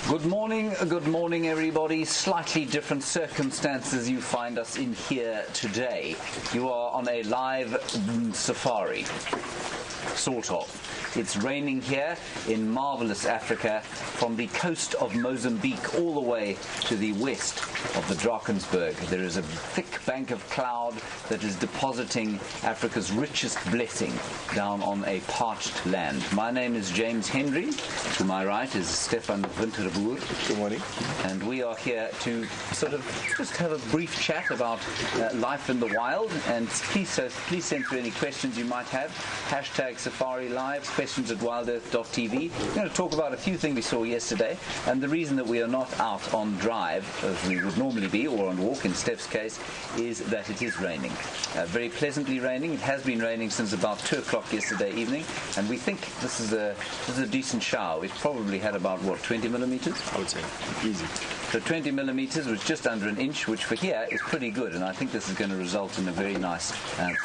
Good morning everybody. Slightly different circumstances you find us in here today. You are on a live safari, sort of. It's raining here in marvelous Africa, from the coast of Mozambique all the way to the west of the Drakensberg. There is a thick bank of cloud that is depositing Africa's richest blessing down on a parched land. My name is James Henry. To my right is Stefan Winterboer. Good morning. And we are here to sort of just have a brief chat about life in the wild. And please send through any questions you might have. Hashtag Safari Live, questions at WildEarth.tv. We're going to talk about a few things we saw yesterday. And the reason that we are not out on drive, as we would normally be, or on walk in Steph's case, is that it is raining. Very pleasantly raining. It has been raining since about 2 o'clock yesterday evening. And we think this is a decent shower. We've probably had about, 20 millimeters? I would say. Easy. So 20 millimeters was just under an inch, which for here is pretty good, and I think this is going to result in a very nice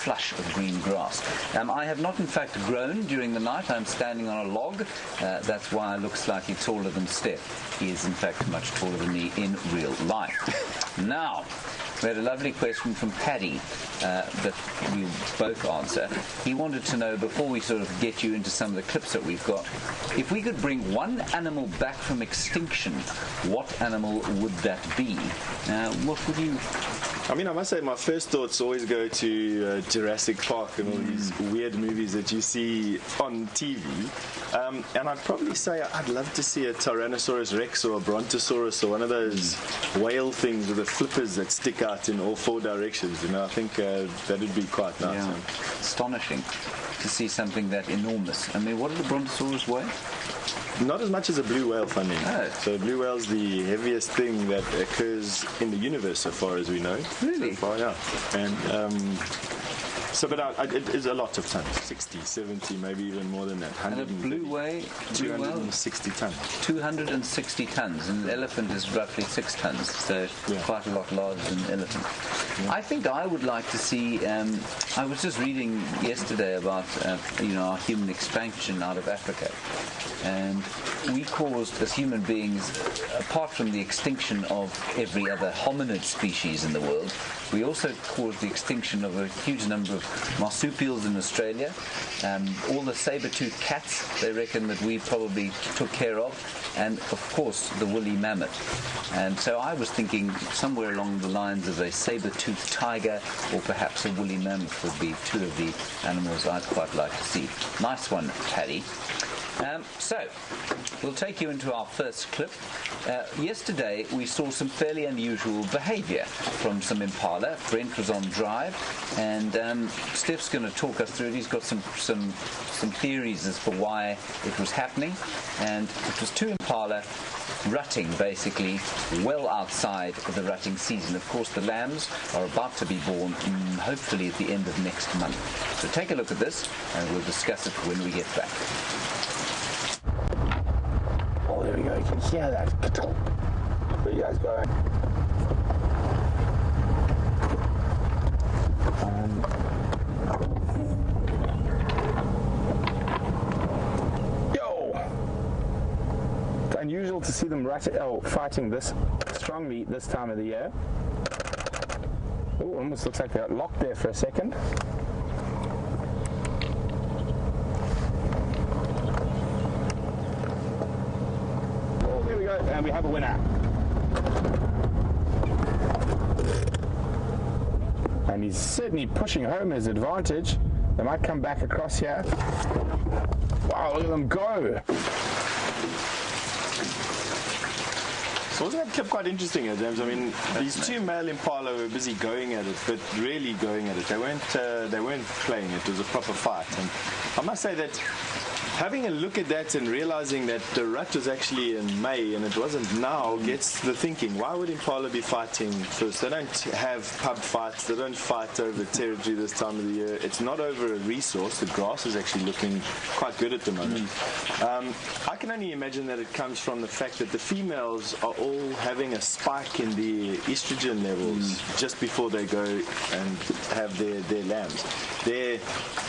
flush of green grass. I have not in fact grown during the night. I'm standing on a log. That's why I look slightly taller than Steph. He is in fact much taller than me in real life. Now, we had a lovely question from Paddy that we'll both answer. He wanted to know, before we sort of get you into some of the clips that we've got, if we could bring one animal back from extinction, what animal would that be? What would you... I mean, I must say my first thoughts always go to Jurassic Park and all these weird movies that you see on TV. And I'd probably say I'd love to see a Tyrannosaurus Rex or a Brontosaurus or one of those whale things with the flippers that stick out in all 4 directions. I think that'd be quite nice. Yeah. Astonishing to see something that enormous. I mean, what did the Brontosaurus weigh? Not as much as a blue whale, funny. Oh. So blue whale's the heaviest thing that occurs in the universe, so far as we know. Really? So far, yeah. And it is a lot of tons, 60, 70, maybe even more than that. And a blue whale? 260 tons. 260 tons, and an elephant is roughly 6 tons, so quite a lot larger than an elephant. Yeah. I think I would like to see, I was just reading yesterday about, our human expansion out of Africa. And we caused, as human beings, apart from the extinction of every other hominid species in the world, we also caused the extinction of a huge number of marsupials in Australia. All the saber-toothed cats, they reckon that we probably took care of. And, of course, the woolly mammoth. And so I was thinking somewhere along the lines of a saber-toothed tiger or perhaps a woolly mammoth would be 2 of the animals I'd quite like to see. Nice one, Paddy. So, we'll take you into our first clip. Yesterday, we saw some fairly unusual behavior from some impala. Brent was on drive, and Steph's going to talk us through it. He's got some theories as for why it was happening. And it was 2 impala rutting, basically, well outside of the rutting season. Of course, the lambs are about to be born, hopefully at the end of next month. So take a look at this, and we'll discuss it when we get back. Oh, there we go. You can hear that. Where you guys going? Yo! It's unusual to see them fighting this strongly this time of the year. Oh, almost looks like they got locked there for a second. And we have a winner. And he's certainly pushing home his advantage. They might come back across here. Wow, look at them go. So wasn't that clip quite interesting, James? I mean, these 2 male impala were busy going at it, but really going at it. They weren't playing. It was a proper fight. And I must say that having a look at that and realizing that the rut was actually in May and it wasn't now gets the thinking, why would impala be fighting first? They don't have pub fights, they don't fight over territory this time of the year. It's not over a resource. The grass is actually looking quite good at the moment. I can only imagine that it comes from the fact that the females are all having a spike in the estrogen levels just before they go and have their lambs. Their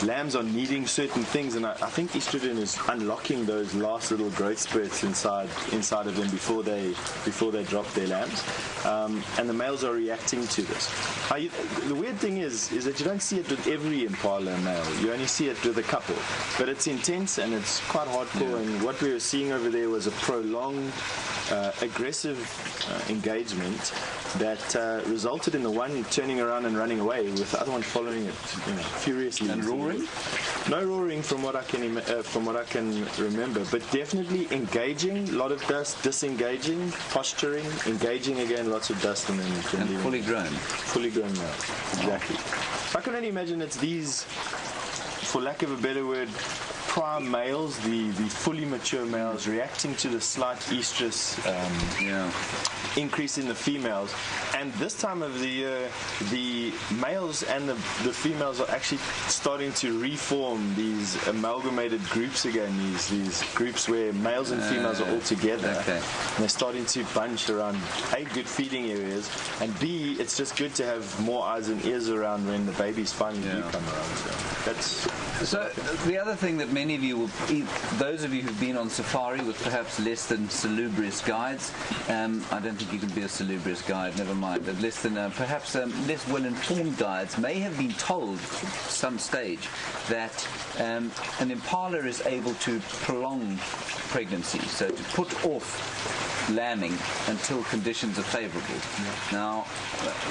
lambs are needing certain things, and I think estrogen is unlocking those last little growth spurts inside of them before they drop their lambs, and the males are reacting to this. The weird thing is that you don't see it with every impala male. You only see it with a couple, but it's intense and it's quite hardcore. And what we were seeing over there was a prolonged, aggressive engagement that resulted in the one turning around and running away, with the other one following it, furiously. And roaring? No roaring, from what I can remember, but definitely engaging, a lot of dust, disengaging, posturing, engaging again, lots of dust, and then fully grown. Fully grown now, exactly. I can only imagine it's these, for lack of a better word, prime males, the fully mature males, reacting to the slight estrus increase in the females. And this time of the year, the males and the females are actually starting to reform these amalgamated groups again, these groups where males and females are all together. Okay. And they're starting to bunch around, A, good feeding areas, and B, it's just good to have more eyes and ears around when the babies finally do come around. So the other thing that many of you those of you who've been on safari with perhaps less than salubrious guides, I don't think you can be a salubrious guide, never mind, but less less well-informed guides may have been told at some stage that an impala is able to prolong pregnancy, so to put off lambing until conditions are favourable. Now,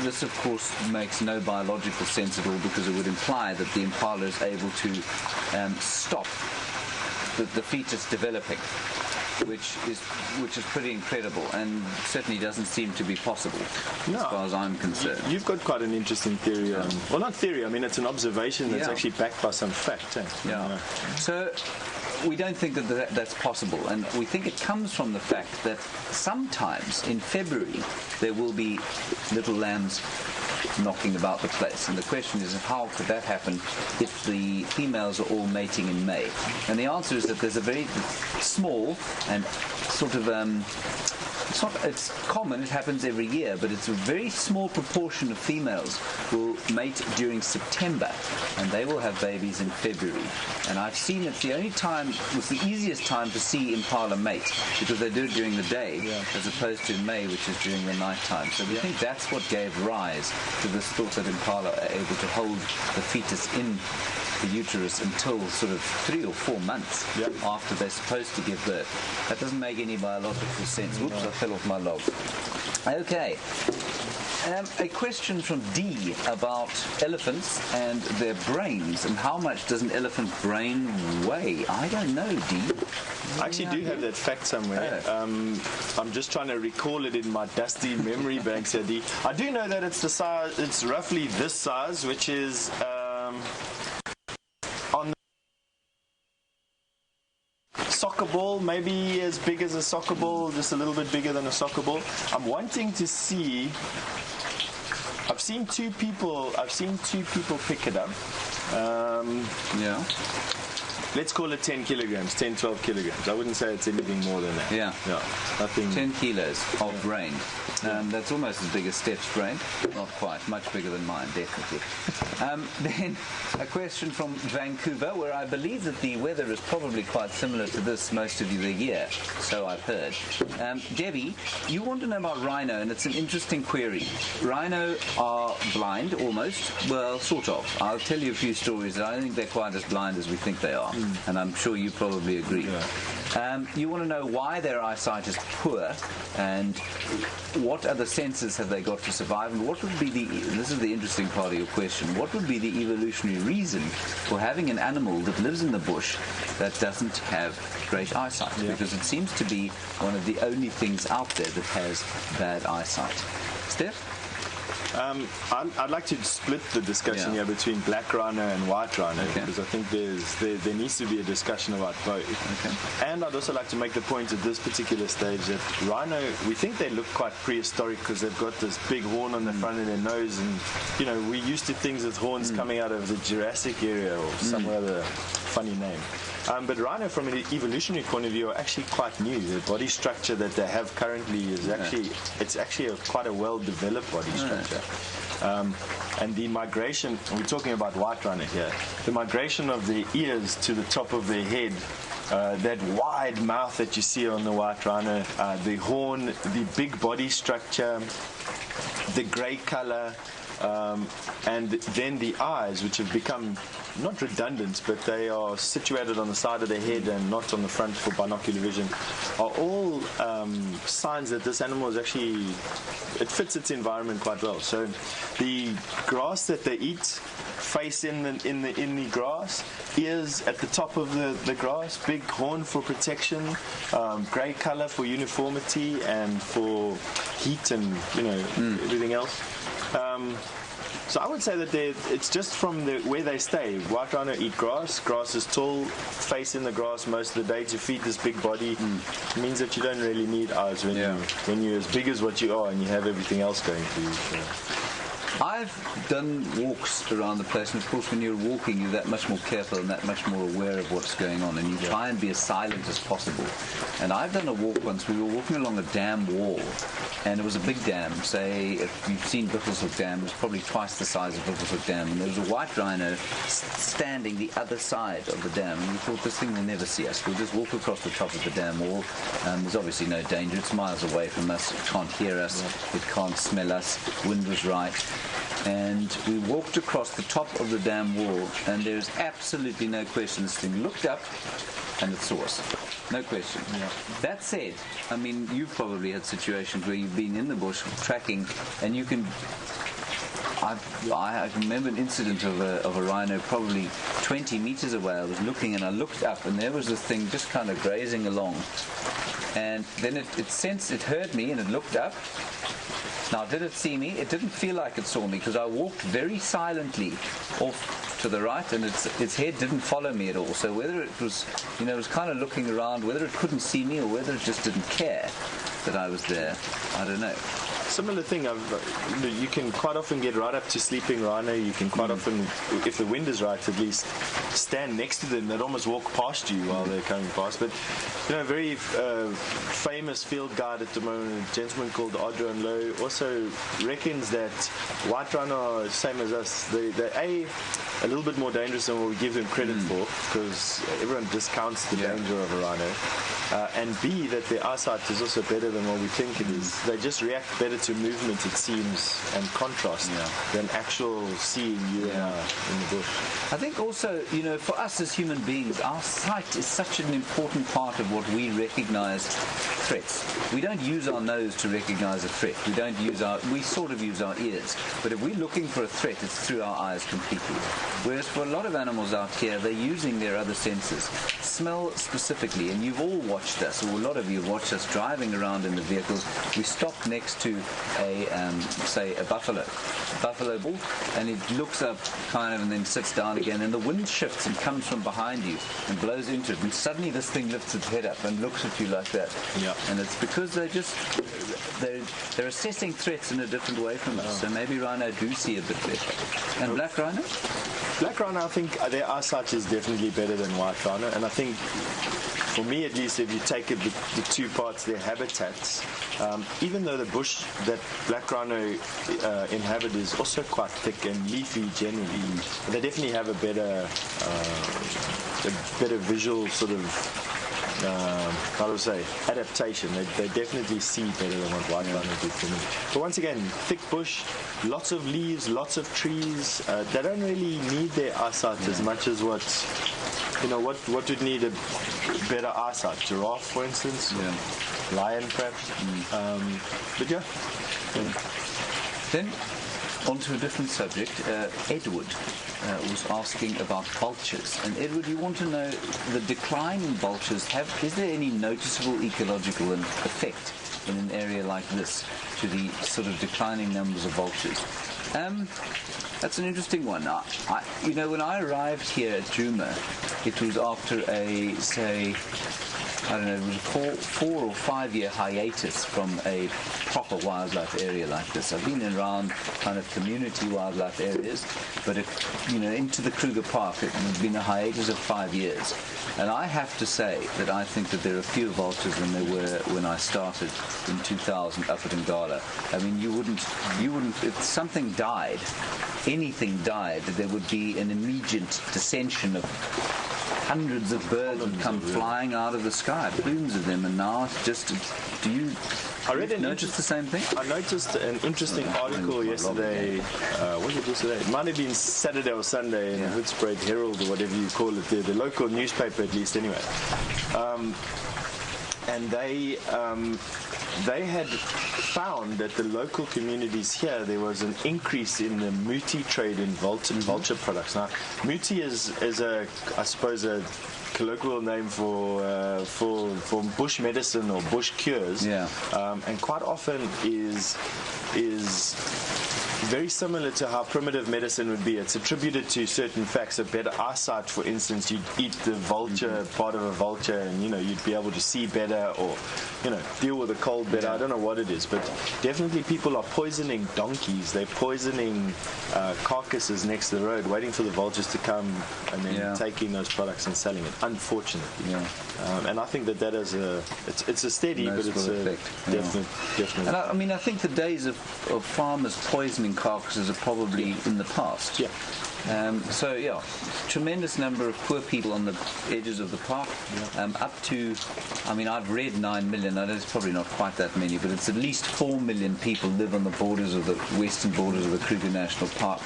this of course makes no biological sense at all, because it would imply that the impala is able to stop the fetus developing, which is pretty incredible, and certainly doesn't seem to be possible as far as I'm concerned. You've got quite an interesting theory. Well, not theory, I mean it's an observation that's actually backed by some fact. So we don't think that that's possible, and we think it comes from the fact that sometimes in February there will be little lambs knocking about the place, and the question is how could that happen if the females are all mating in May? And the answer is that there's a very small and sort of it's common, it happens every year, but it's a very small proportion of females will mate during September, and they will have babies in February. And I've seen it's the easiest time to see impala mate, because they do it during the day as opposed to in May, which is during the night time. So we think that's what gave rise to this thought that impala are able to hold the fetus in the uterus until sort of 3 or 4 months after they're supposed to give birth. That doesn't make any biological sense. Whoops, I fell off my log. Okay. A question from D about elephants and their brains, and how much does an elephant brain weigh? I don't know, D. I actually do have that fact somewhere. I'm just trying to recall it in my dusty memory banks here, D. I do know that it's the size. It's roughly this size, which is on the soccer ball, maybe as big as a soccer ball, just a little bit bigger than a soccer ball. I'm wanting to see. I've seen two people pick it up. Let's call it 10 kilograms, 10, 12 kilograms. I wouldn't say it's anything more than that. Yeah. Nothing. 10 kilos of brain. That's almost as big as Steph's brain. Not quite. Much bigger than mine, definitely. Then a question from Vancouver, where I believe that the weather is probably quite similar to this most of the year, so I've heard. Debbie, you want to know about rhino, and it's an interesting query. Rhino are blind, almost. Well, sort of. I'll tell you a few stories. I don't think they're quite as blind as we think they are. And I'm sure you probably agree. You want to know why their eyesight is poor, and what other senses have they got to survive, and what would be this is the interesting part of your question, what would be the evolutionary reason for having an animal that lives in the bush that doesn't have great eyesight? Because it seems to be one of the only things out there that has bad eyesight. Steph? I'd like to split the discussion here between black rhino and white rhino, because I think there needs to be a discussion about both. And I'd also like to make the point at this particular stage that rhino, we think they look quite prehistoric because they've got this big horn on the front of their nose, and we're used to things with horns coming out of the Jurassic area or some other funny name. But rhino, from an evolutionary point of view, are actually quite new. The body structure that they have currently is actually quite a well-developed body structure. And the migration, we're talking about white rhino here, the migration of their ears to the top of their head that wide mouth that you see on the white rhino, the horn, the big body structure, the grey colour, and then the eyes, which have become not redundant, but they are situated on the side of the head and not on the front for binocular vision, are all signs that this animal is actually, it fits its environment quite well. So the grass that they eat, face in the grass, ears at the top of the grass, big horn for protection, grey colour for uniformity and for heat and everything else. So I would say that it's just from where they stay. White rhino eat grass. Grass is tall, face in the grass most of the day to feed this big body. It means that you don't really need eyes when you're as big as what you are and you have everything else going for you. So. I've done walks around the place, and of course when you're walking you're that much more careful and that much more aware of what's going on, and you try and be as silent as possible. And I've done a walk once. We were walking along a dam wall, and it was a big dam. Say, if you've seen Buffelshoek Dam, it was probably twice the size of Buffelshoek Dam, and there was a white rhino standing the other side of the dam, and we thought, this thing will never see us. We'll just walk across the top of the dam wall. There's obviously no danger. It's miles away from us. It can't hear us. It can't smell us. Wind was right. And we walked across the top of the dam wall, and there's absolutely no question. This thing looked up and it saw us. No question. Yeah. That said, I mean, you've probably had situations where you've been in the bush tracking, and you can... I remember an incident of a rhino probably 20 meters away. I was looking and I looked up, and there was this thing just kind of grazing along. And then it sensed, it heard me, and it looked up. Now, did it see me? It didn't feel like it saw me, because I walked very silently off to the right, and its head didn't follow me at all. So whether it was, it was kind of looking around, whether it couldn't see me or whether it just didn't care that I was there, I don't know. Similar thing, you can quite often get right up to sleeping rhino. You can quite often, if the wind is right at least, stand next to them. They'd almost walk past you while they're coming past. But, a very famous field guide at the moment, a gentleman called Adrian Lowe, also reckons that white rhino are the same as us. They're a little bit more dangerous than what we give them credit for, because everyone discounts the danger of a rhino. And B, that their eyesight is also better than what we think it is. They just react better to movement, it seems, and contrast than actual seeing you in the bush. I think also, for us as human beings, our sight is such an important part of what we recognize threats. We don't use our nose to recognize a threat. We sort of use our ears. But if we're looking for a threat, it's through our eyes completely. Whereas for a lot of animals out here, they're using their other senses. Smell specifically, and you've all watched us, or a lot of you have watched us driving around in the vehicles. We stop next to a buffalo bull, and it looks up kind of and then sits down again, and the wind shifts and comes from behind you and blows into it, and suddenly this thing lifts its head up and looks at you like that. Yeah. And it's because they're assessing threats in a different way from us. So maybe rhino do see a bit better. And black rhino? Black rhino, I think their eyesight is definitely better than white rhino, and I think, for me at least, if you take the two parts, their habitats, even though the bush that black rhino inhabit is also quite thick and leafy generally, they definitely have a better visual sort of, how do I say, adaptation. They definitely see better than what white rhino do for me. But once again, thick bush, lots of leaves, lots of trees. They don't really need their eyesight as much as what would need a better eyesight. Giraffe, for instance. Yeah. Lion, perhaps. But yeah. Then, on to a different subject. Edward was asking about vultures. And Edward, you want to know the decline in vultures. Is there any noticeable ecological effect in an area like this to the sort of declining numbers of vultures? That's an interesting one. When I arrived here at Djuma, it was after it was a 4 or 5 year hiatus from a proper wildlife area like this. I've been around kind of community wildlife areas, but into the Kruger Park, it's been a hiatus of 5 years. And I have to say that I think that there are fewer vultures than there were when I started in 2000 up at Ngala. I mean, you wouldn't, if something died, anything died, there would be an immediate dissension of hundreds of birds would come flying out of the sky, plumes of them, and now it's just, I read an notice the same thing? I noticed an interesting article yesterday. Was it yesterday? It might have been Saturday or Sunday in the Hoedspruit Herald or whatever you call it, the local newspaper at least anyway. And they had found that the local communities here, there was an increase in the muti trade in vulture products. Now, muti is I suppose a colloquial name for bush medicine or bush cures, and quite often is very similar to how primitive medicine would be. It's attributed to certain facts. A better eyesight, for instance, you'd eat the vulture, part of a vulture, and you'd be able to see better, or deal with a cold better. I don't know what it is, but definitely people are poisoning donkeys. They're poisoning carcasses next to the road, waiting for the vultures to come, and then taking those products and selling it. Unfortunately, and I think that is it's a steady, but it's a definite. And I think the days of farmers poisoning carcasses are probably in the past. Tremendous number of poor people on the edges of the park. Up to, I've read 9 million. I know it's probably not quite that many, but it's at least 4 million people live on the borders of the western borders of the Kruger National Park.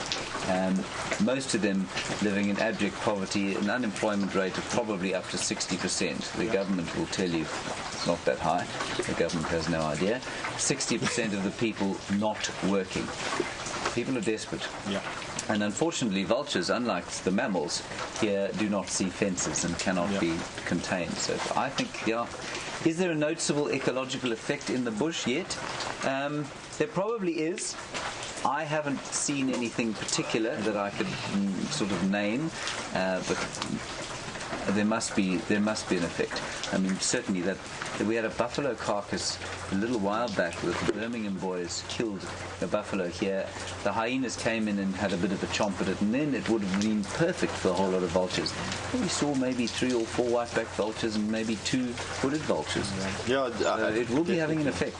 Most of them living in abject poverty, an unemployment rate of probably up to 60%. The government will tell you it's not that high. The government has no idea. 60% of the people not working. People are desperate. And unfortunately, vultures, unlike the mammals, here do not see fences and cannot be contained. So I think, is there a noticeable ecological effect in the bush yet? There probably is. I haven't seen anything particular that I could sort of name, but there must be an effect. Certainly that we had a buffalo carcass a little while back with the Birmingham boys killed a buffalo here. The hyenas came in and had a bit of a chomp at it, and then it would have been perfect for a whole lot of vultures. We saw maybe 3 or 4 white-backed vultures and maybe 2 hooded vultures. It will be having an effect.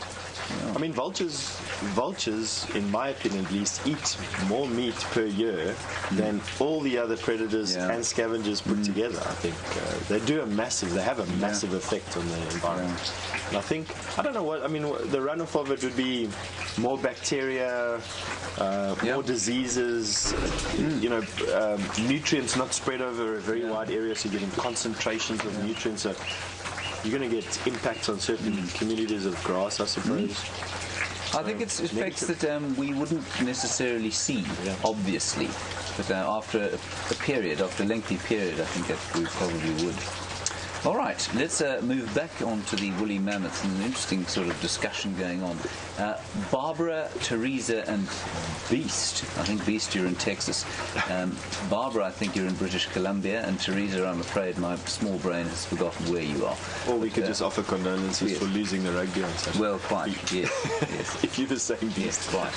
Vultures, in my opinion at least, eat more meat per year than all the other predators and scavengers put together. I think they have a massive effect on the environment. And I don't know what, the runoff of it would be more bacteria, more diseases, nutrients not spread over a very wide area, so you're getting concentrations of nutrients. So you're going to get impacts on certain communities of grass, I suppose. I think it's effects that we wouldn't necessarily see, obviously, but after a lengthy period, I think that we probably would. All right, let's move back on to the woolly mammoths, and an interesting sort of discussion going on. Barbara, Teresa, and Beast. I think Beast, you're in Texas. Barbara, I think you're in British Columbia, and Teresa, I'm afraid my small brain has forgotten where you are. Or we could just offer condolences for losing the rugby on Saturday. Well, quite, yes. If you're the same Beast. Yes, quite.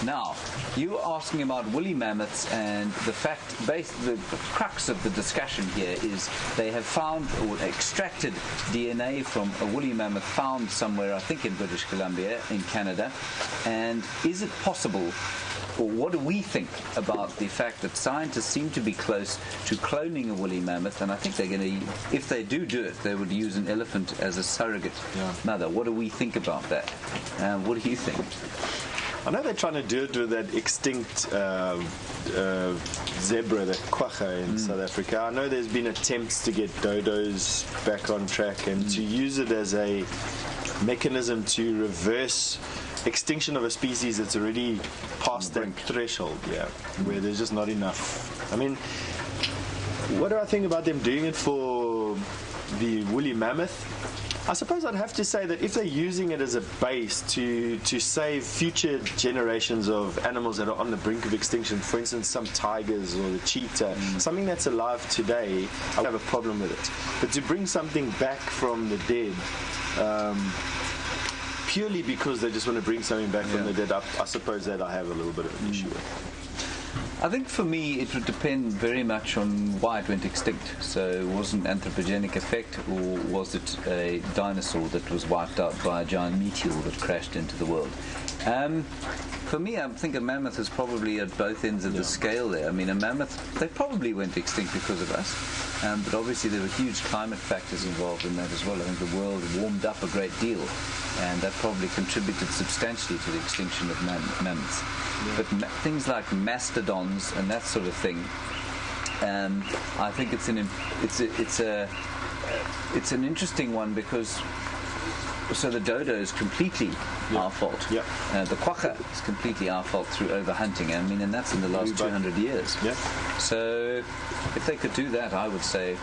Now, you were asking about woolly mammoths, and the crux of the discussion here is they have found or extracted DNA from a woolly mammoth found somewhere, I think in British Columbia, in Canada. And is it possible, or what do we think about the fact that scientists seem to be close to cloning a woolly mammoth? And I think they're going to, if they do it, they would use an elephant as a surrogate mother. What do we think about that? What do you think? I know they're trying to do it with that extinct zebra, the quagga in South Africa. I know there's been attempts to get dodos back on track and to use it as a mechanism to reverse extinction of a species that's already past that threshold, where there's just not enough. What do I think about them doing it for the woolly mammoth? I suppose I'd have to say that if they're using it as a base to save future generations of animals that are on the brink of extinction, for instance, some tigers or the cheetah, something that's alive today, I would have a problem with it. But to bring something back from the dead, purely because they just want to bring something back from the dead, I suppose that I have a little bit of an issue with. I think for me it would depend very much on why it went extinct. So was it an anthropogenic effect, or was it a dinosaur that was wiped out by a giant meteor that crashed into the world? For me, I think a mammoth is probably at both ends of the scale there. I mean, a mammoth, they probably went extinct because of us, but obviously there were huge climate factors involved in that as well. I think the world warmed up a great deal, and that probably contributed substantially to the extinction of mammoths. Yeah. But things like mastodons and that sort of thing, I think it's an interesting one because. So the dodo is completely our fault. Yep. The quagga is completely our fault through overhunting. I mean, and that's in the last 200 years. Yep. So if they could do that, I would say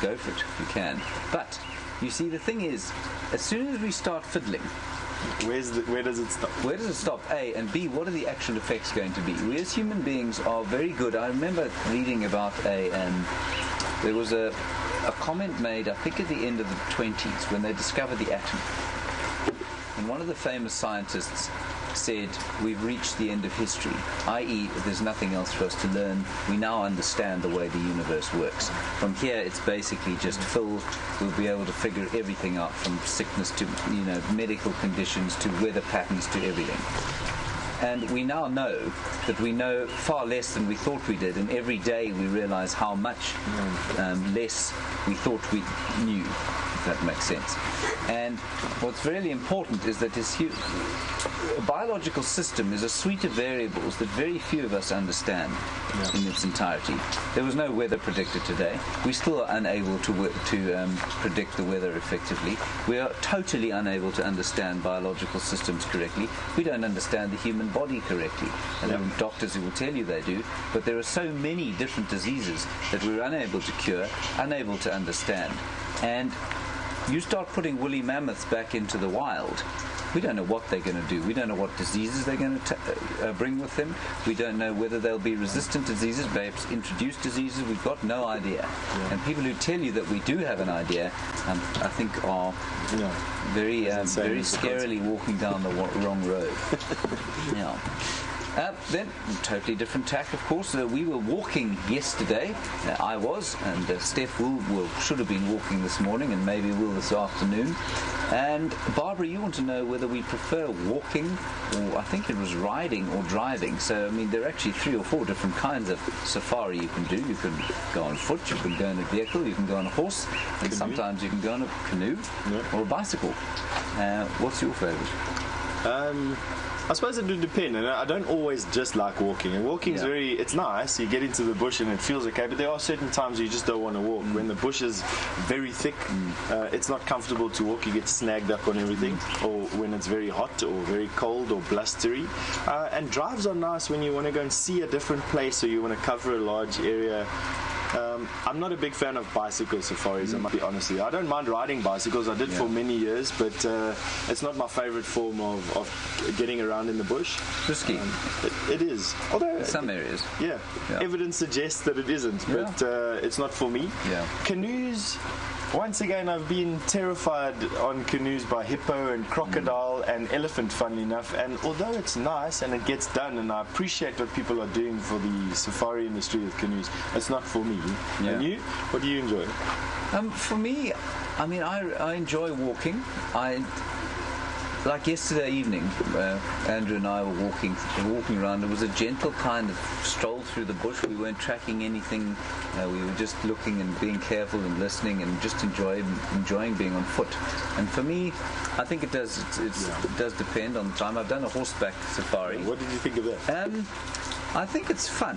go for it if you can. But you see, the thing is, as soon as we start fiddling, where does it stop? Where does it stop? A, and B, what are the actual effects going to be? We as human beings are very good. I remember reading about there was a comment made, I think at the end of the 20s, when they discovered the atom. And one of the famous scientists said, we've reached the end of history, i.e. there's nothing else for us to learn. We now understand the way the universe works. From here, it's basically just filled. We'll be able to figure everything out, from sickness to medical conditions to weather patterns to everything. And we now know that we know far less than we thought we did, and every day we realize how much less we thought we knew, if that makes sense. And what's really important is that a biological system is a suite of variables that very few of us understand in its entirety. There was no weather predictor today. We still are unable to predict the weather effectively. We are totally unable to understand biological systems correctly. We don't understand the human body correctly. And there are doctors who will tell you they do, but there are so many different diseases that we're unable to cure, unable to understand. And you start putting woolly mammoths back into the wild, we don't know what they're going to do. We don't know what diseases they're going to bring with them. We don't know whether they'll be resistant to diseases, perhaps introduce diseases. We've got no idea. Yeah. And people who tell you that we do have an idea, I think are very scarily walking down the wrong road. Yeah. Then, totally different tack, of course. We were walking yesterday. I was, and Steph should have been walking this morning, and maybe will this afternoon. And Barbara, you want to know whether we prefer walking, or I think it was riding or driving. So, I mean, there are actually 3 or 4 different kinds of safari you can do. You can go on foot, you can go in a vehicle, you can go on a horse, and sometimes you can go on a canoe or a bicycle. What's your favourite? I suppose it would depend, and I don't always just like walking. And walking is it's nice. You get into the bush and it feels okay, but there are certain times you just don't want to walk. When the bush is very thick, it's not comfortable to walk. You get snagged up on everything, or when it's very hot or very cold or blustery. And drives are nice when you want to go and see a different place, or you want to cover a large area. I'm not a big fan of bicycle safaris, I must be honest with you. I don't mind riding bicycles. I did for many years, but it's not my favorite form of getting around in the bush. Risky. It is. Although in some areas. Yeah. Evidence suggests that it isn't, but it's not for me. Yeah. Canoes. Once again, I've been terrified on canoes by hippo and crocodile and elephant, funnily enough. And although it's nice and it gets done, and I appreciate what people are doing for the safari industry with canoes, it's not for me. Yeah. And you? What do you enjoy? For me, I mean, I enjoy walking. Like yesterday evening, Andrew and I were walking around. It was a gentle kind of stroll through the bush. We weren't tracking anything. We were just looking and being careful and listening and just enjoying being on foot. And for me, I think it does depend on the time. I've done a horseback safari. What did you think of that? I think it's fun.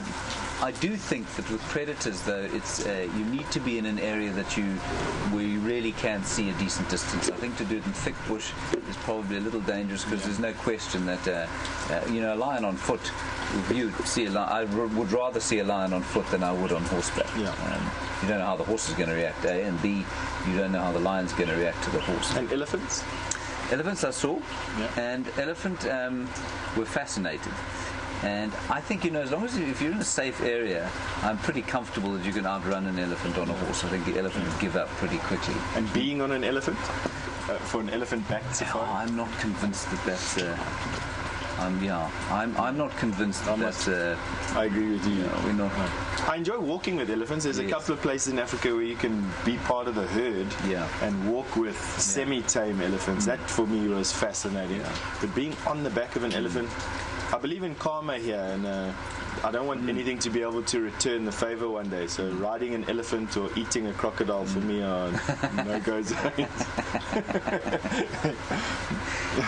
I do think that with predators, though, it's you need to be in an area where you really can't see a decent distance. I think to do it in thick bush is probably a little dangerous, because there's no question that a lion on foot. If you see a lion, I would rather see a lion on foot than I would on horseback. Yeah. You don't know how the horse is going to react, A, and B, you don't know how the lion's going to react to the horse. And elephants? Elephants I saw, and elephant were fascinated. And I think, as long as if you're in a safe area, I'm pretty comfortable that you can outrun an elephant on a horse. I think the elephant would give up pretty quickly. And being on an elephant? For an elephant-backed safari? I'm not convinced that that's... I'm not convinced that I agree with you. we're not. I enjoy walking with elephants. There's a couple of places in Africa where you can be part of the herd and walk with semi-tame elephants. That for me was fascinating. But being on the back of an elephant, I believe in karma here, and I don't want anything to be able to return the favor one day. So riding an elephant or eating a crocodile for me are no-go zones.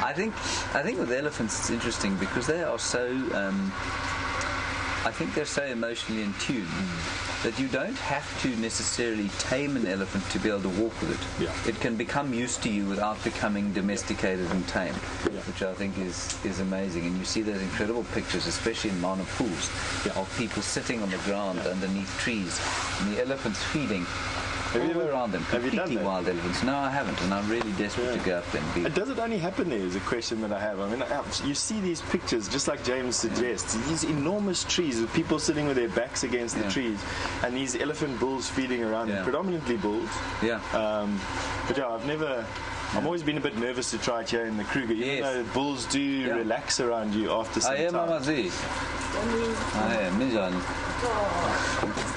I think with elephants it's interesting because they are so I think they're so emotionally in tune that you don't have to necessarily tame an elephant to be able to walk with it. Yeah. It can become used to you without becoming domesticated and tame, which I think is amazing. And you see those incredible pictures, especially in Mana pools, of people sitting on the ground underneath trees and the elephants feeding. All around them, completely wild elephants. No, I haven't, and I'm really desperate to go up there and be. And does it only happen there is a question that I have. I mean, you see these pictures, just like James suggests, these enormous trees with people sitting with their backs against the trees, and these elephant bulls feeding around them, predominantly bulls. Yeah. But I've always been a bit nervous to try it here in the Kruger. Even though bulls do relax around you after some time. Mama Z.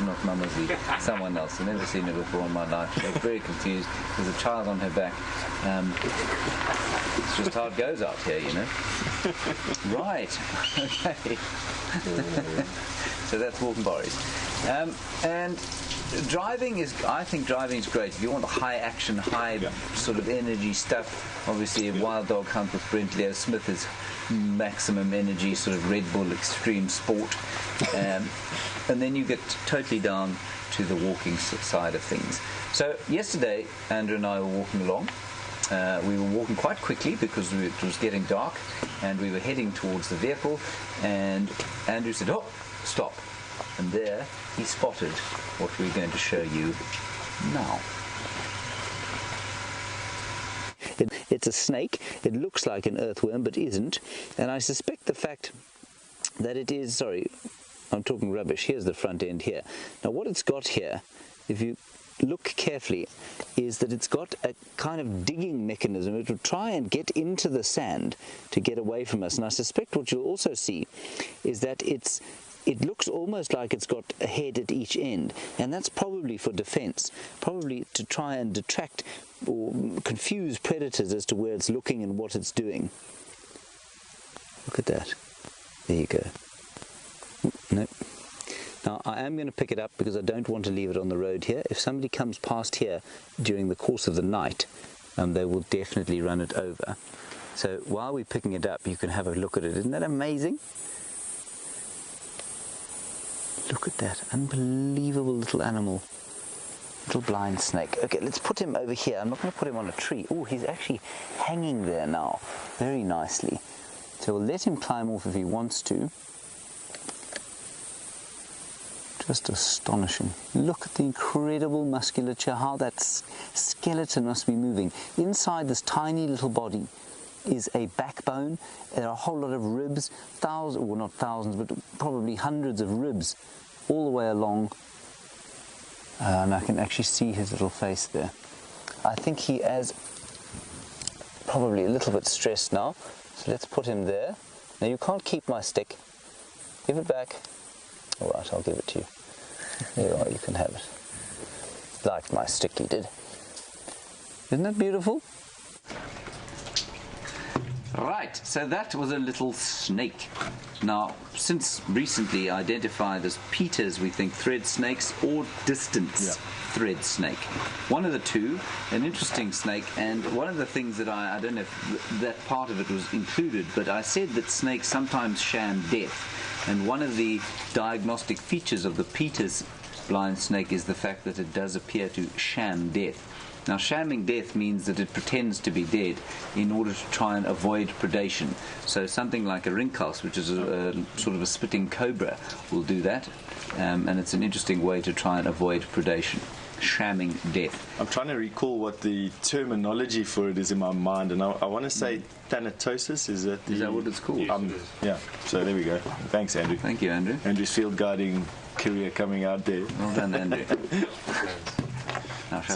Not Mama Z, someone else. I've never seen her before in my life. I was very confused. There's a child on her back. It's just how it goes out here, you know. Right. Okay. So that's walking Boris. And I think driving is great. If you want high action, high sort of energy stuff, obviously a wild dog hunt with Brent Leo Smith is maximum energy, sort of Red Bull extreme sport. And then you get totally down to the walking side of things. So yesterday, Andrew and I were walking along. We were walking quite quickly because it was getting dark, and we were heading towards the vehicle, and Andrew said, "Oh, stop." And there he spotted what we're going to show you now. It's a snake. It looks like an earthworm, but isn't. And I suspect the fact that it is, sorry, I'm talking rubbish. Here's the front end here. Now what it's got here, if you look carefully, is that it's got a kind of digging mechanism. It will try and get into the sand to get away from us. And I suspect what you'll also see is that it looks almost like it's got a head at each end, and that's probably for defense, probably to try and detract or confuse predators as to where it's looking and what it's doing. Look at that. There you go. No. Now I am going to pick it up because I don't want to leave it on the road here. If somebody comes past here during the course of the night, they will definitely run it over. So while we're picking it up, you can have a look at it. Isn't that amazing? Look at that unbelievable little animal, little blind snake. Okay, let's put him over here. I'm not going to put him on a tree. Oh, he's actually hanging there now, very nicely. So we'll let him climb off if he wants to. Just astonishing. Look at the incredible musculature, how that skeleton must be moving. Inside this tiny little body is a backbone. There are a whole lot of ribs, thousands, well not thousands, but probably hundreds of ribs all the way along. And I can actually see his little face there. I think he is probably a little bit stressed now. So let's put him there. Now you can't keep my stick. Give it back. All right, I'll give it to you. There you are, you can have it. Like my stick he did. Isn't that beautiful? Right, so that was a little snake. Now, since recently identified as Peters, we think thread snakes or distance thread snake. One of the two, an interesting snake, and one of the things that I don't know if that part of it was included, but I said that snakes sometimes sham death, and one of the diagnostic features of the Peters blind snake is the fact that it does appear to sham death. Now, shamming death means that it pretends to be dead in order to try and avoid predation. So something like a rinkhouse, which is a sort of a spitting cobra, will do that. And it's an interesting way to try and avoid predation. Shamming death. I'm trying to recall what the terminology for it is in my mind, and I want to say thanatosis. Is that what it's called? Yeah. So there we go. Thanks, Andrew. Thank you, Andrew. Andrew's field guarding career coming out there. Well done, Andrew.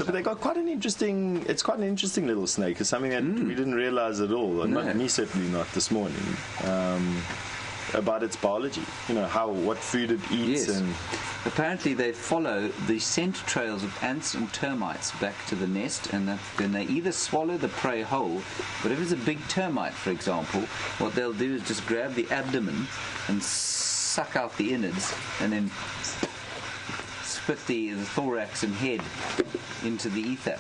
But they got quite an interesting. It's quite an interesting little snake. It's something that we didn't realize at all, and not me certainly not this morning. About its biology, what food it eats, and apparently they follow the scent trails of ants and termites back to the nest, and then they either swallow the prey whole, but if it's a big termite, for example, what they'll do is just grab the abdomen and suck out the innards, and then spit the thorax and head into the ether.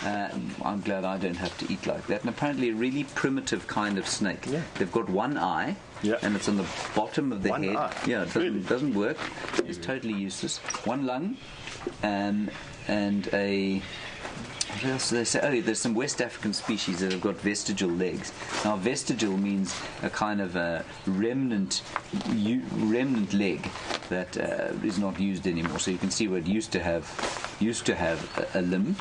I'm glad I don't have to eat like that. And apparently a really primitive kind of snake. Yeah. They've got one eye, and it's on the bottom of the head. Eye. Yeah, it doesn't work. It's totally useless. One lung, and a... What else do they say? Oh, there's some West African species that have got vestigial legs. Now, vestigial means a kind of a remnant leg that is not used anymore. So you can see where it used to have a limb,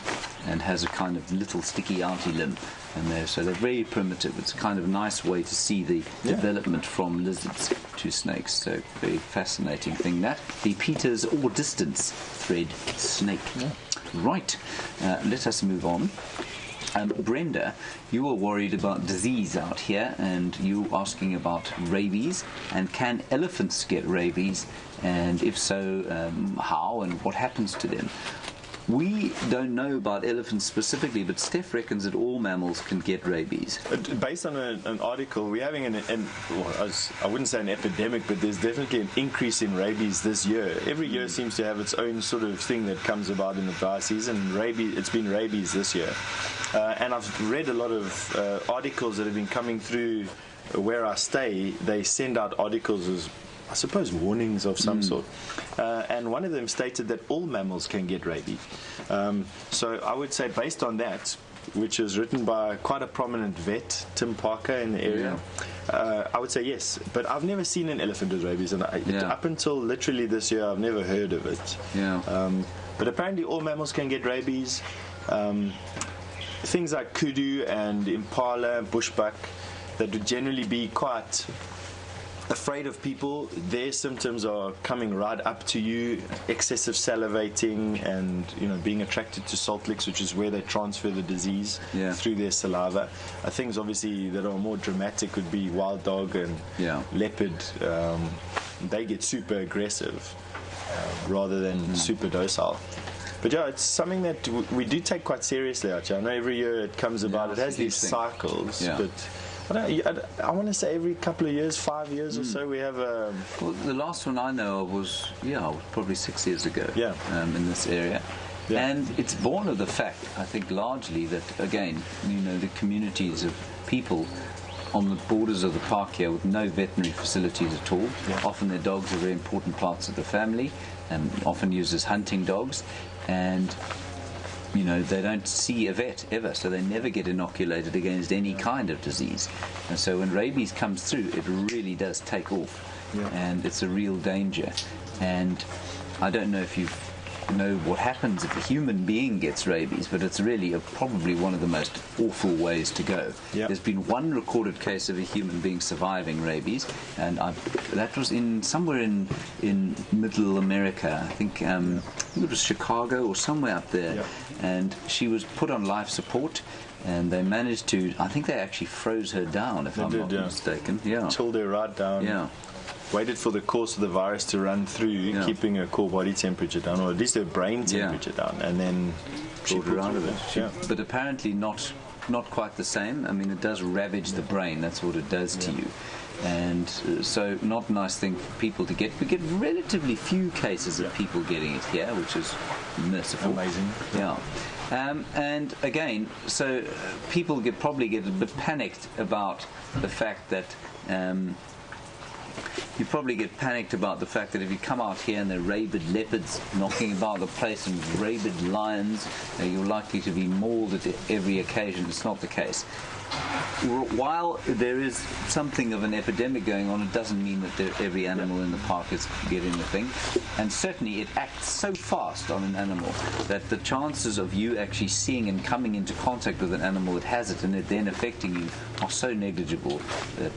and has a kind of little sticky outy limb. And so they're very primitive. It's a kind of nice way to see the development from lizards to snakes. So very fascinating thing that. The Peters or distance thread snake. Yeah. Right, let us move on. Brenda, you were worried about disease out here, and you were asking about rabies, and can elephants get rabies, and if so, how and what happens to them? We don't know about elephants specifically, but Steph reckons that all mammals can get rabies. Based on an article, we're having I wouldn't say an epidemic, but there's definitely an increase in rabies this year. Every year seems to have its own sort of thing that comes about in the dry season. It's been rabies this year. And I've read a lot of articles that have been coming through where I stay. They send out articles as, I suppose, warnings of some sort. And one of them stated that all mammals can get rabies. So I would say, based on that, which is written by quite a prominent vet, Tim Parker, in the area, I would say yes. But I've never seen an elephant with rabies, and up until literally this year, I've never heard of it. But apparently all mammals can get rabies. Things like kudu and impala, bushbuck, that would generally be quite afraid of people, their symptoms are coming right up to you, excessive salivating, and being attracted to salt licks, which is where they transfer the disease through their saliva. Things obviously that are more dramatic would be wild dog and leopard. They get super aggressive rather than super docile. But it's something that we do take quite seriously out here. I know every year it comes about. It has these cycles, but I want to say every couple of years, 5 years or so, we have a... Well, the last one I know of was probably 6 years ago in this area. And it's born of the fact, I think, largely that, again, the communities of people on the borders of the park here with no veterinary facilities at all. Often their dogs are very important parts of the family, and often used as hunting dogs. And they don't see a vet ever, so they never get inoculated against any kind of disease. And so when rabies comes through, it really does take off, and it's a real danger. And I don't know if you know what happens if a human being gets rabies, but it's really probably one of the most awful ways to go. There's been one recorded case of a human being surviving rabies, and that was somewhere in Middle America. I think it was Chicago or somewhere up there. And she was put on life support, and they managed to, I think they actually froze her down, if I'm not mistaken. Chilled her right down. Waited for the course of the virus to run through, keeping her core body temperature down, or at least her brain temperature down, and then pulled her out of it. But apparently not quite the same. I mean, it does ravage the brain. That's what it does to you. And so not a nice thing for people to get. We get relatively few cases of people getting it here, which is merciful. Amazing. And again, so people probably get a bit panicked about the fact that you probably get panicked about the fact that if you come out here and there are rabid leopards knocking about the place and rabid lions, you're likely to be mauled at every occasion. It's not the case. While there is something of an epidemic going on, it doesn't mean that every animal in the park is getting the thing. And certainly it acts so fast on an animal that the chances of you actually seeing and coming into contact with an animal that has it and it then affecting you are so negligible that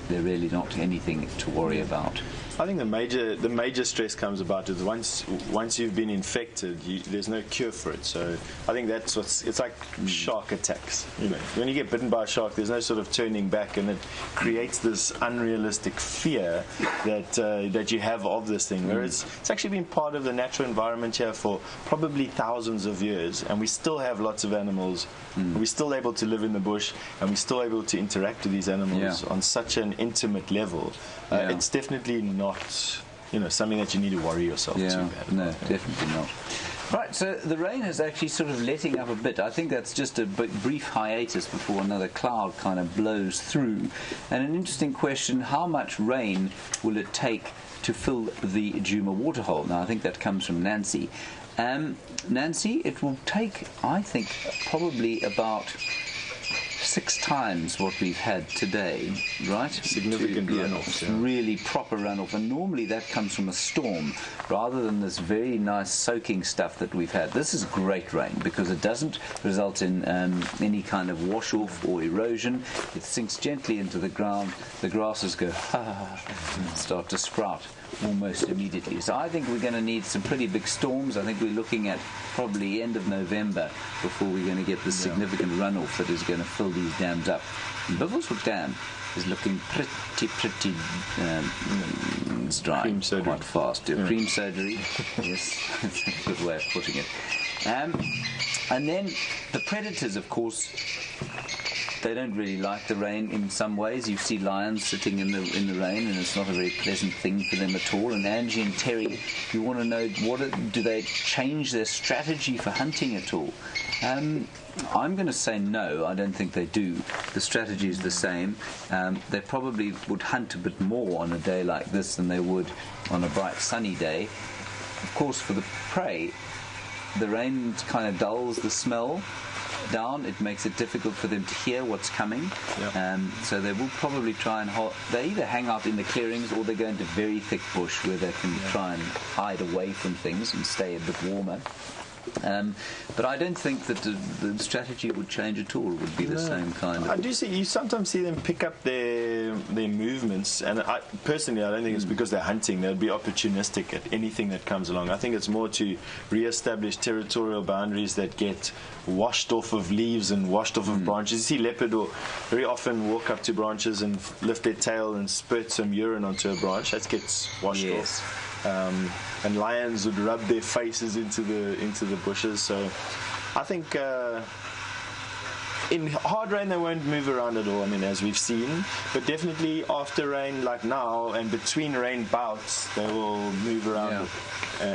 they're really not anything to worry about. I think the major stress comes about is once you've been infected, there's no cure for it. So I think that's it's like shark attacks. You know, when you get bitten by a shark, there's no sort of turning back, and it creates this unrealistic fear that you have of this thing. Whereas it's actually been part of the natural environment here for probably thousands of years, and we still have lots of animals. We're still able to live in the bush, and we're still able to interact with these animals on such an intimate level. It's definitely not, something that you need to worry yourself too bad. No, definitely not. Right, so the rain is actually sort of letting up a bit. I think that's just a brief hiatus before another cloud kind of blows through. And an interesting question, how much rain will it take to fill the Djuma waterhole? Now, I think that comes from Nancy. Nancy, it will take, I think, probably about 6 times what we've had today, right? Significant runoff. Yeah. Really proper runoff. And normally that comes from a storm rather than this very nice soaking stuff that we've had. This is great rain because it doesn't result in any kind of wash-off or erosion. It sinks gently into the ground. The grasses go, and start to sprout almost immediately. So I think we're going to need some pretty big storms. I think we're looking at probably end of November before we're going to get this significant runoff that is going to fill these dams up. Buffelshoek Dam is looking pretty it's dry quite fast. Cream surgery, yes, that's a good way of putting it. And then the predators, of course, they don't really like the rain in some ways. You see lions sitting in the rain, and it's not a very pleasant thing for them at all. And Angie and Terry, you want to know, do they change their strategy for hunting at all? I'm going to say no, I don't think they do. The strategy is the same. They probably would hunt a bit more on a day like this than they would on a bright sunny day. Of course, for the prey, the rain kind of dulls the smell down. It makes it difficult for them to hear what's coming. So they will probably try and they either hang out in the clearings or they go into very thick bush where they can try and hide away from things and stay a bit warmer. But I don't think that the strategy would change at all. It would be the same kind of... I do see, you sometimes see them pick up their movements, and I don't think it's because they're hunting. They'll be opportunistic at anything that comes along. I think it's more to re-establish territorial boundaries that get washed off of leaves and washed off of branches. You see leopard will very often walk up to branches and lift their tail and spurt some urine onto a branch. That gets washed off. And lions would rub their faces into the bushes. So I think in hard rain they won't move around at all, I mean, as we've seen, but definitely after rain like now and between rain bouts they will move around,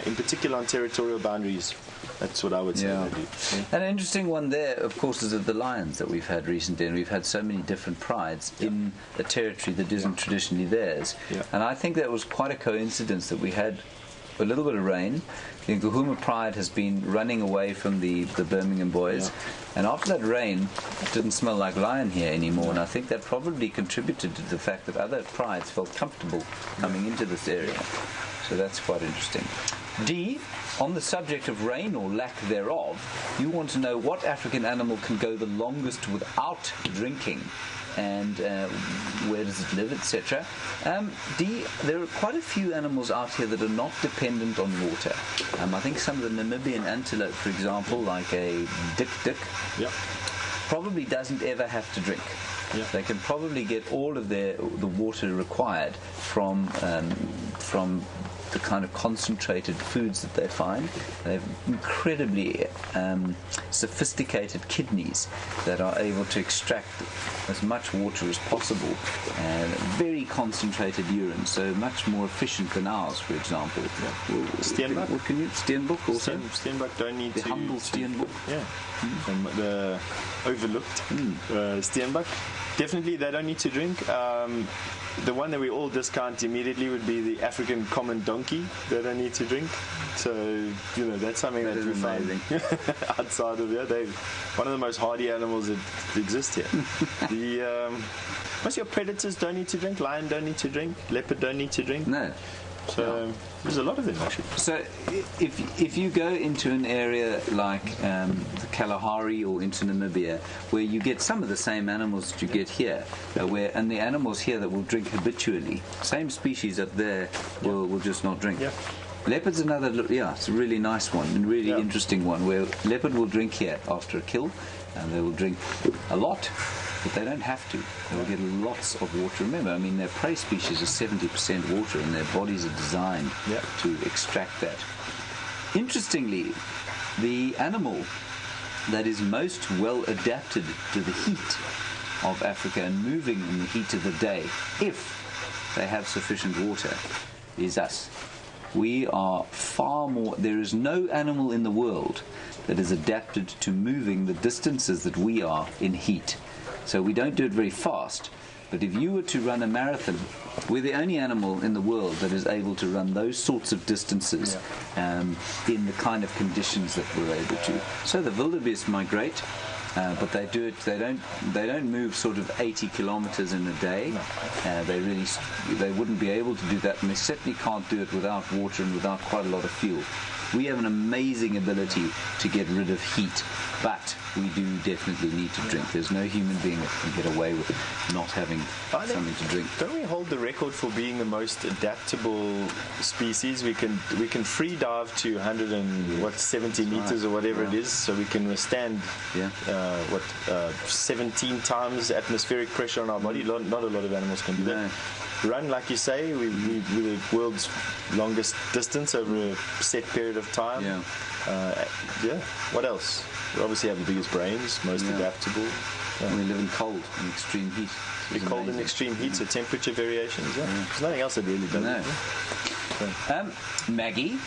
in particular on territorial boundaries. That's what I would say they do. An interesting one there, of course, is the lions that we've had recently, and we've had so many different prides in a territory that isn't traditionally theirs. And I think that was quite a coincidence that we had a little bit of rain. The Ngahuma pride has been running away from the Birmingham boys, and after that rain, it didn't smell like lion here anymore, and I think that probably contributed to the fact that other prides felt comfortable coming into this area. So that's quite interesting. D, on the subject of rain or lack thereof, you want to know what African animal can go the longest without drinking, and where does it live, etc. D, there are quite a few animals out here that are not dependent on water. I think some of the Namibian antelope, for example, like a dik, probably doesn't ever have to drink. They can probably get all of the water required from the kind of concentrated foods that they find. They have incredibly sophisticated kidneys that are able to extract as much water as possible, and very concentrated urine, so much more efficient than ours, for example. Steenbok? What can you? Steenbok also? Steenbok don't need the humble Steenbok. From the overlooked Steenbok. Definitely they don't need to drink. The one that we all discount immediately would be the African common donkey. They don't need to drink. So, that's something that we find outside of here. They're one of the most hardy animals that exist here. Most of your predators don't need to drink. Lion don't need to drink. Leopard don't need to drink. No. So there's a lot of them actually. So if you go into an area like the Kalahari or into Namibia, where you get some of the same animals that you get here, and the animals here that will drink habitually, same species up there will just not drink. Yeah. Leopard's another, it's a really nice one and really interesting one, where leopard will drink here after a kill, and they will drink a lot, but they don't have to. They will get lots of water. Remember, I mean, their prey species are 70% water, and their bodies are designed to extract that. Interestingly, the animal that is most well adapted to the heat of Africa and moving in the heat of the day, if they have sufficient water, is us. We are far more. There is no animal in the world that is adapted to moving the distances that we are in heat. So we don't do it very fast. But if you were to run a marathon, we're the only animal in the world that is able to run those sorts of distances in the kind of conditions that we're able to. So the wildebeest migrate. But they do it. They don't move sort of 80 kilometers in a day. They wouldn't be able to do that, and they certainly can't do it without water and without quite a lot of fuel. We have an amazing ability to get rid of heat, but we do definitely need to drink. There's no human being that can get away with not having something to drink. Don't we hold the record for being the most adaptable species? We can free dive to 170 meters or whatever it is, so we can withstand 17 times atmospheric pressure on our body. Not a lot of animals can do that. Run, like you say, we're the world's longest distance over a set period of time. What else? We obviously have the biggest brains, most adaptable. We live in cold and extreme heat. We're cold and extreme heat, so temperature variations. There's nothing else that really does it. Maggie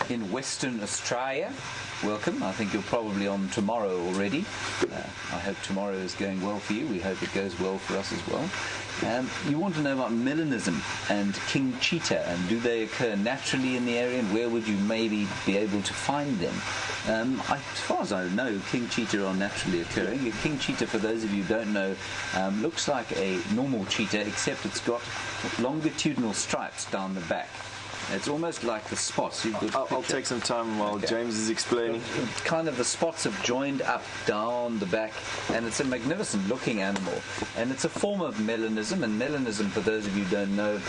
in Western Australia, welcome. I think you're probably on tomorrow already. I hope tomorrow is going well for you. We hope it goes well for us as well. You want to know about melanism and king cheetah, and do they occur naturally in the area, and where would you maybe be able to find them? As far as I know, king cheetah are naturally occurring. A king cheetah, for those of you who don't know, looks like a normal cheetah, except it's got longitudinal stripes down the back. It's almost like the spots. I'll take some time while James is explaining. Kind of the spots have joined up down the back, and it's a magnificent looking animal. And it's a form of melanism, and melanism, for those of you who don't know,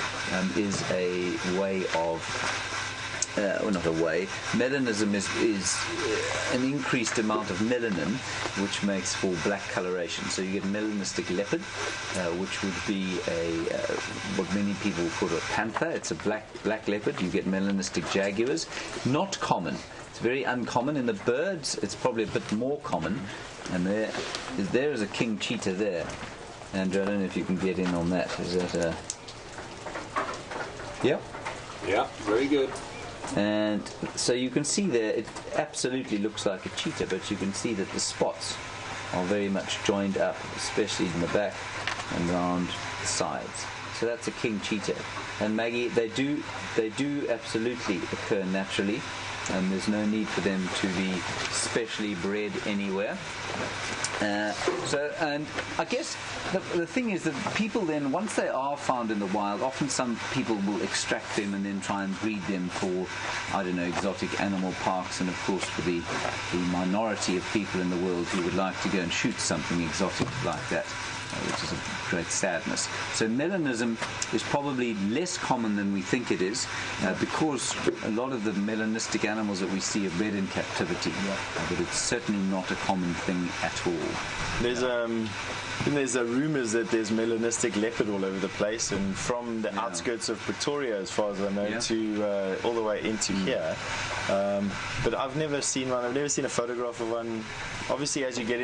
is a way of... not a way. Melanism is an increased amount of melanin, which makes for black coloration. So you get melanistic leopard, which would be what many people call a panther. It's a black leopard. You get melanistic jaguars. Not common. It's very uncommon. In the birds, it's probably a bit more common. And there is a king cheetah there. Andrew, I don't know if you can get in on that. Is that a... Yep. Yeah, very good. And so you can see there, it absolutely looks like a cheetah, but you can see that the spots are very much joined up, especially in the back and around the sides. So that's a king cheetah. And Maggie, they do absolutely occur naturally, and there's no need for them to be specially bred anywhere. And I guess the thing is that people then, once they are found in the wild, often some people will extract them and then try and breed them for, I don't know, exotic animal parks, and of course for the minority of people in the world who would like to go and shoot something exotic like that, which is a great sadness. So melanism is probably less common than we think it is, because a lot of the melanistic animals that we see are bred in captivity, but it's certainly not a common thing at all. There's rumours that there's melanistic leopard all over the place, and from the outskirts of Pretoria, as far as I know, to all the way into here. But I've never seen one. I've never seen a photograph of one. Obviously, as you get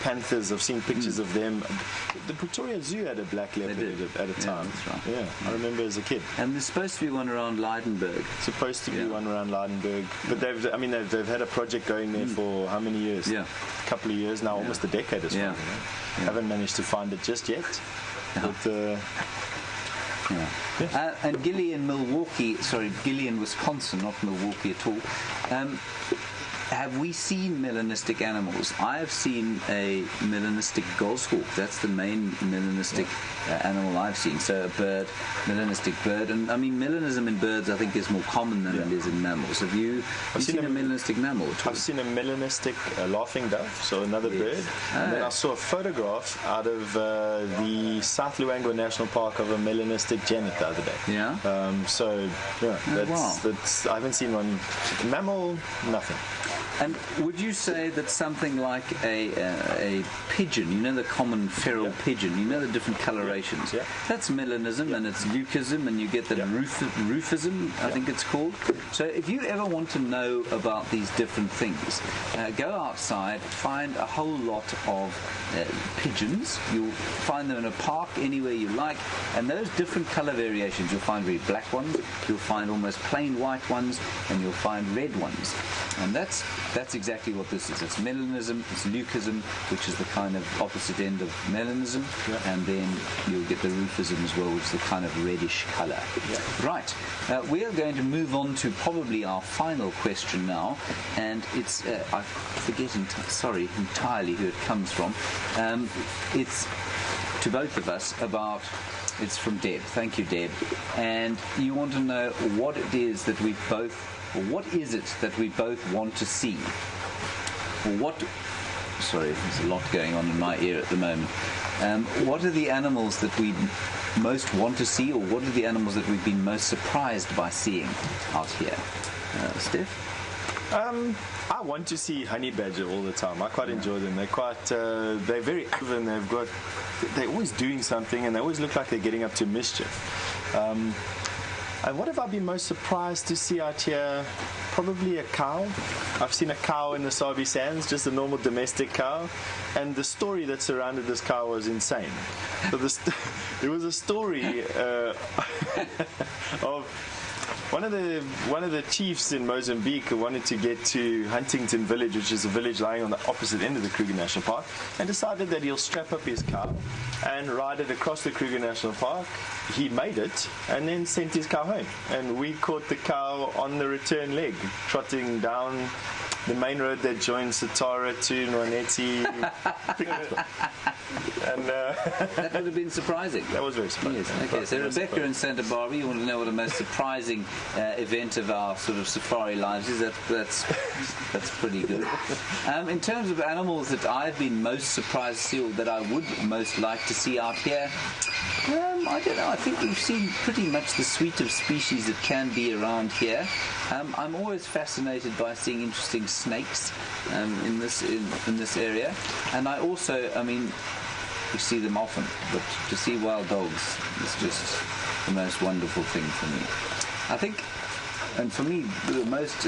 panthers. I've seen pictures of them. The Pretoria Zoo had a black leopard at a time. That's right. Yeah, I remember as a kid. And there's supposed to be one around Lydenburg. Supposed to be one around Lydenburg, but they've had a project going there for how many years? Yeah, a couple of years now, almost a decade or so. Haven't managed to find it just yet. But, and Gilly in Wisconsin, not Milwaukee at all. have we seen melanistic animals? I have seen a melanistic goshawk. That's the main melanistic animal I've seen. So a bird, melanistic bird. And I mean, melanism in birds I think is more common than it is in mammals. Have you seen a melanistic mammal at all? I've seen a melanistic laughing dove, so another bird. And then I saw a photograph out of the South Luangwa National Park of a melanistic genet the other day. Yeah? That's I haven't seen one. Mammal, nothing. And would you say that something like a pigeon, you know, the common feral pigeon, you know the different colorations, that's melanism and it's leucism, and you get the rufism, I think it's called. So if you ever want to know about these different things, go outside, find a whole lot of pigeons. You'll find them in a park anywhere you like, and those different color variations, you'll find very black ones, you'll find almost plain white ones, and you'll find red ones. And that's exactly what this is. It's melanism, it's leucism, which is the kind of opposite end of melanism, and then you'll get the rufism as well, which is the kind of reddish color. Right. We are going to move on to probably our final question now, and it's I forget entirely who it comes from. It's to both of us about. It's from Deb. Thank you, Deb. And you want to know what it is that we both. What is it that we both want to see? Sorry, there's a lot going on in my ear at the moment. What are the animals that we most want to see, or what are the animals that we've been most surprised by seeing out here? Steph? I want to see honey badger all the time. I quite enjoy them. They're very active, and they're always doing something, and they always look like they're getting up to mischief. And what have I been most surprised to see out here? Probably a cow. I've seen a cow in the Sabi Sands, just a normal domestic cow, and the story that surrounded this cow was insane. So there was a story of one of the chiefs in Mozambique who wanted to get to Huntington Village, which is a village lying on the opposite end of the Kruger National Park, and decided that he'll strap up his cow and ride it across the Kruger National Park. He made it and then sent his cow home, and we caught the cow on the return leg, trotting down the main road that joins Satara to Nwaneti. And that would have been surprising. That was very surprising. Yes. Okay, so Rebecca in Santa Barbara, you want to know what the most surprising event of our sort of safari lives is? That's pretty good. In terms of animals that I've been most surprised to see, or that I would most like to see out here, I don't know. I think we've seen pretty much the suite of species that can be around here. I'm always fascinated by seeing interesting snakes in this area, and I also, I mean, you see them often, but to see wild dogs is just the most wonderful thing for me. I think, and for me, the most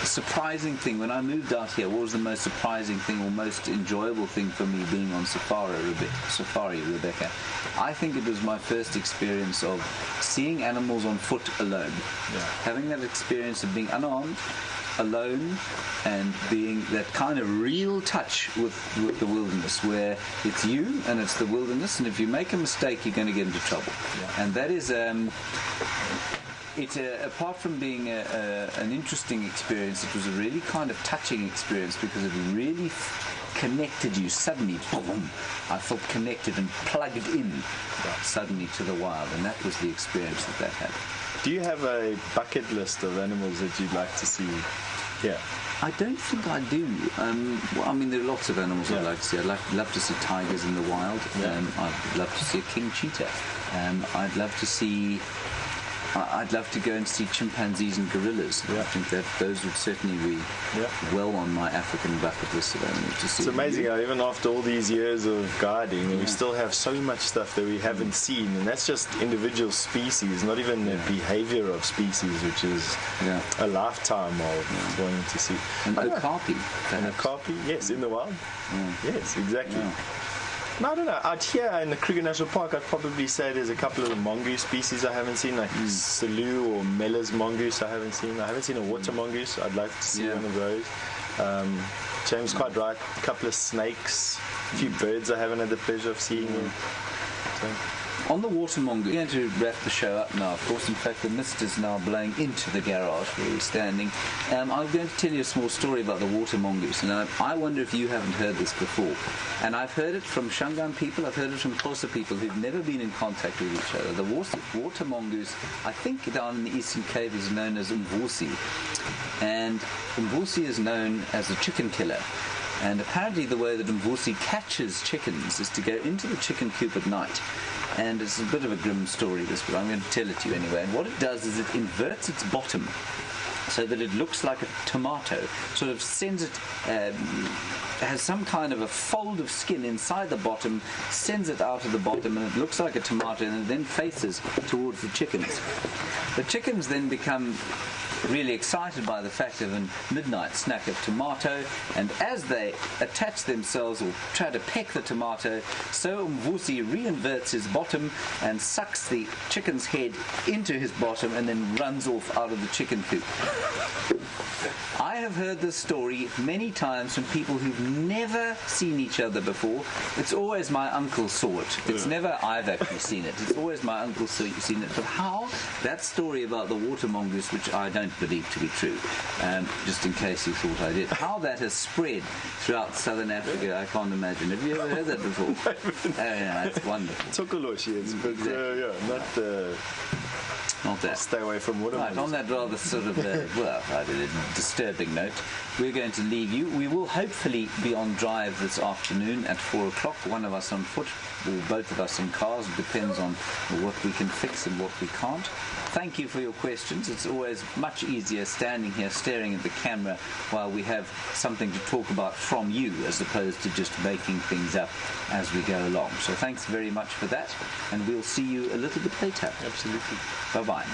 surprising thing when I moved out here, what was the most surprising thing or most enjoyable thing for me being on safari, Rebecca? I think it was my first experience of seeing animals on foot alone. Having that experience of being unarmed, alone, and being that kind of real touch with the wilderness, where it's you and it's the wilderness, and if you make a mistake, you're going to get into trouble. And that is apart from being an interesting experience, it was a really kind of touching experience, because it really connected you suddenly. Boom, I felt connected and plugged in suddenly to the wild, and that was the experience that had. Do you have a bucket list of animals that you'd like to see here? I don't think I do. Well, I mean, there are lots of animals I'd like to see. I'd love to see tigers in the wild. I'd love to see a king cheetah. I'd love to go and see chimpanzees and gorillas. I think that those would certainly be well on my African bucket list of animals to see. It's amazing how even after all these years of guiding, we still have so much stuff that we haven't seen, and that's just individual species, not even the behavior of species, which is a lifetime of wanting to see. And okapi. And okapi, yes, in the wild. Yes, exactly. No, I don't know. Out here in the Kruger National Park, I'd probably say there's a couple of the mongoose species I haven't seen, like Salu or Mellor's mongoose I haven't seen. I haven't seen a water mongoose. I'd like to see one of those. James quite right. A couple of snakes, a few birds I haven't had the pleasure of seeing. on the water mongoose, we're going to wrap the show up now, of course. In fact, the mist is now blowing into the garage where we're standing. I'm going to tell you a small story about the water mongoose. And I wonder if you haven't heard this before. And I've heard it from Shangaan people, I've heard it from Xhosa people who've never been in contact with each other. The water mongoose, I think down in the Eastern Cape, is known as Umvusi. And Umvusi is known as a chicken killer. And apparently the way that Umvusi catches chickens is to go into the chicken coop at night. And it's a bit of a grim story, this, but I'm going to tell it to you anyway. And what it does is it inverts its bottom so that it looks like a tomato, sort of sends it, has some kind of a fold of skin inside the bottom, sends it out of the bottom, and it looks like a tomato, and it then faces towards the chickens. The chickens then become really excited by the fact of a midnight snack of tomato, and as they attach themselves or try to peck the tomato, so Umvusi reinverts his bottom and sucks the chicken's head into his bottom and then runs off out of the chicken coop. I have heard this story many times from people who've never seen each other before. It's always my uncle saw it. It's never I've actually seen it. It's always my uncle seen it. But how that story about the water mongoose, which I don't believe to be true, just in case you thought I did, how that has spread throughout southern Africa, I can't imagine. Have you ever heard that before? Oh, yeah, it's wonderful. Tsokoloshi, yes, but yeah, not that. Stay away from water. Right, on that rather sort of, disturbing note, we're going to leave you. We will hopefully be on drive this afternoon at 4 o'clock, one of us on foot, or both of us in cars. It depends on what we can fix and what we can't. Thank you for your questions. It's always much easier standing here staring at the camera while we have something to talk about from you, as opposed to just making things up as we go along. So thanks very much for that, and we'll see you a little bit later. Absolutely. Bye-bye.